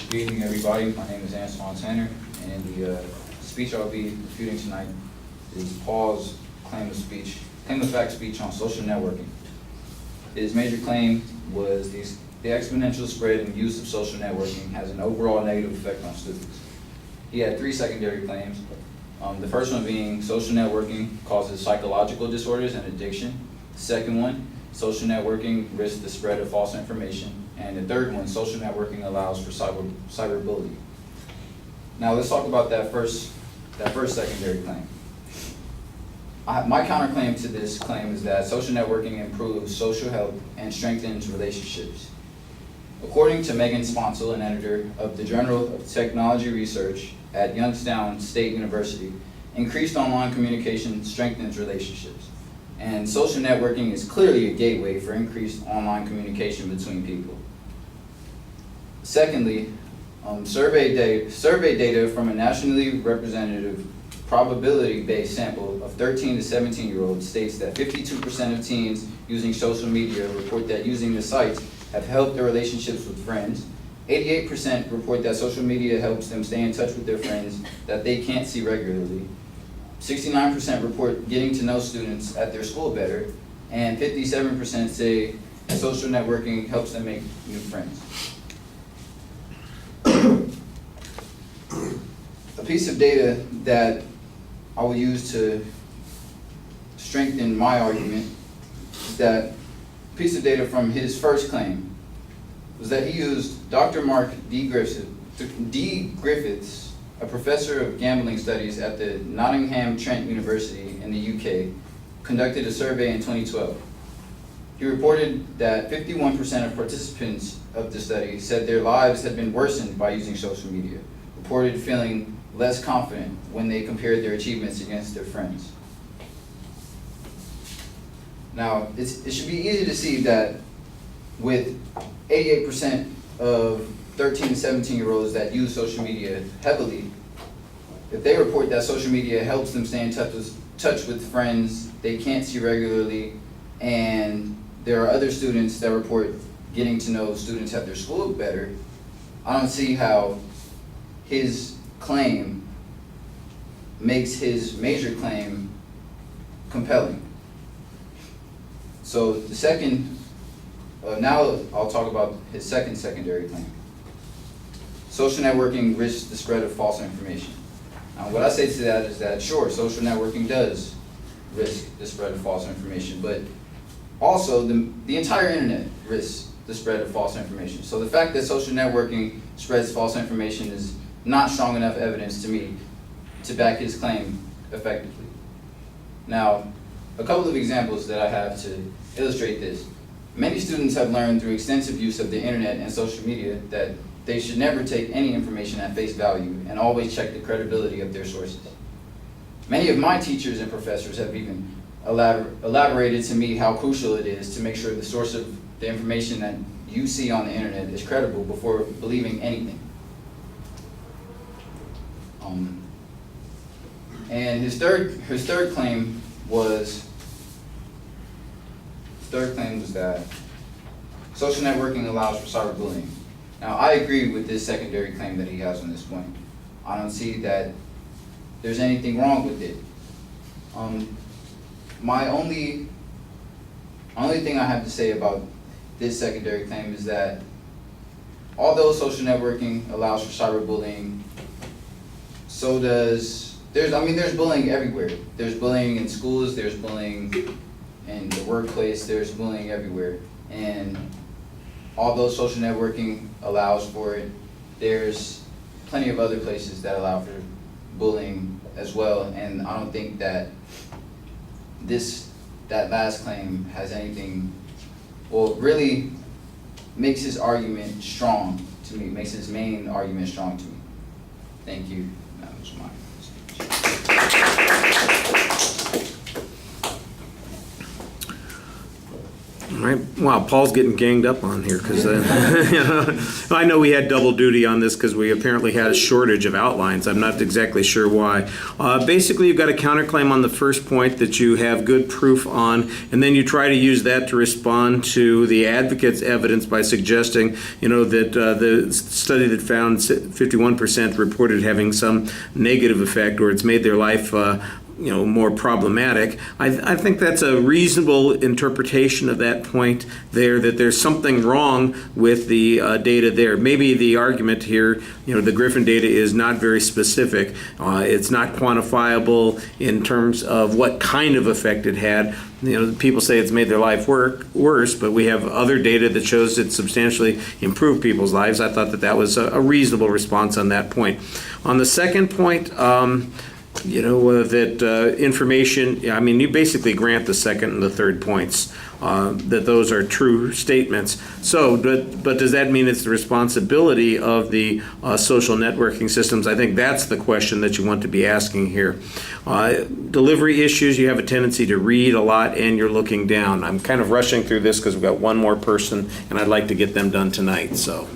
Good evening, everybody. My name is Antwon, and the speech I'll be refuting tonight is Paul's claim of fact speech on social networking. His major claim was the exponential spread and use of social networking has an overall negative effect on students. He had three secondary claims. The first one being social networking causes psychological disorders and addiction. The second one, social networking risks the spread of false information. And the third one, social networking allows for cyberbullying. Now let's talk about that first secondary claim. My counterclaim to this claim is that social networking improves social health and strengthens relationships. According to Megan Sponsel, an editor of the Journal of Technology Research at Youngstown State University, increased online communication strengthens relationships. And social networking is clearly a gateway for increased online communication between people. Secondly, survey data from a nationally representative probability-based sample of 13 to 17-year-olds states that 52% of teens using social media report that using the sites have helped their relationships with friends. 88% report that social media helps them stay in touch with their friends that they can't see regularly. 69% report getting to know students at their school better, and 57% say social networking helps them make new friends. A piece of data that I will use to strengthen my argument is that a piece of data from his first claim was that he used Dr. Mark D. Griffiths, a professor of gambling studies at the Nottingham Trent University in the UK, conducted a survey in 2012. He reported that 51% of participants of the study said their lives had been worsened by using social media, reported feeling less confident when they compared their achievements against their friends. Now, it should be easy to see that with 88% of 13 to 17-year-olds that use social media heavily, if they report that social media helps them stay in touch with friends they can't see regularly, and there are other students that report getting to know students at their school better, I don't see how his claim makes his major claim compelling. So the second, now I'll talk about his second secondary claim. Social networking risks the spread of false information. Now what I say to that is that sure, social networking does risk the spread of false information, but also the entire internet risks the spread of false information. So the fact that social networking spreads false information is not strong enough evidence to me to back his claim effectively. Now, a couple of examples that I have to illustrate this. Many students have learned through extensive use of the internet and social media that they should never take any information at face value and always check the credibility of their sources. Many of my teachers and professors have even elaborated to me how crucial it is to make sure the source of the information that you see on the internet is credible before believing anything. And his third claim was that social networking allows for cyberbullying. Now, I agree with this secondary claim that he has on this point. I don't see that there's anything wrong with it. My only thing I have to say about this secondary claim is that although social networking allows for cyberbullying, so does there's bullying everywhere. There's bullying in schools, there's bullying in the workplace, there's bullying everywhere. And although social networking allows for it, there's plenty of other places that allow for bullying as well. And I don't think that that last claim has anything, well, really makes his argument strong to me, makes his main argument strong to me. Thank you. That was my speech. All right. Wow, Paul's getting ganged up on here because I know we had double duty on this because we apparently had a shortage of outlines. I'm not exactly sure why. Basically, you've got a counterclaim on the first point that you have good proof on, and then you try to use that to respond to the advocate's evidence by suggesting, that the study that found 51% reported having some negative effect, or it's made their life more problematic. I think that's a reasonable interpretation of that point there, that there's something wrong with the data there. Maybe the argument here, the Griffin data is not very specific. It's not quantifiable in terms of what kind of effect it had. People say it's made their life worse, but we have other data that shows it substantially improved people's lives. I thought that was a reasonable response on that point. On the second point, that information, you basically grant the second and the third points, that those are true statements. So, but does that mean it's the responsibility of the social networking systems? I think that's the question that you want to be asking here. Delivery issues, you have a tendency to read a lot and you're looking down. I'm kind of rushing through this because we've got one more person and I'd like to get them done tonight, so.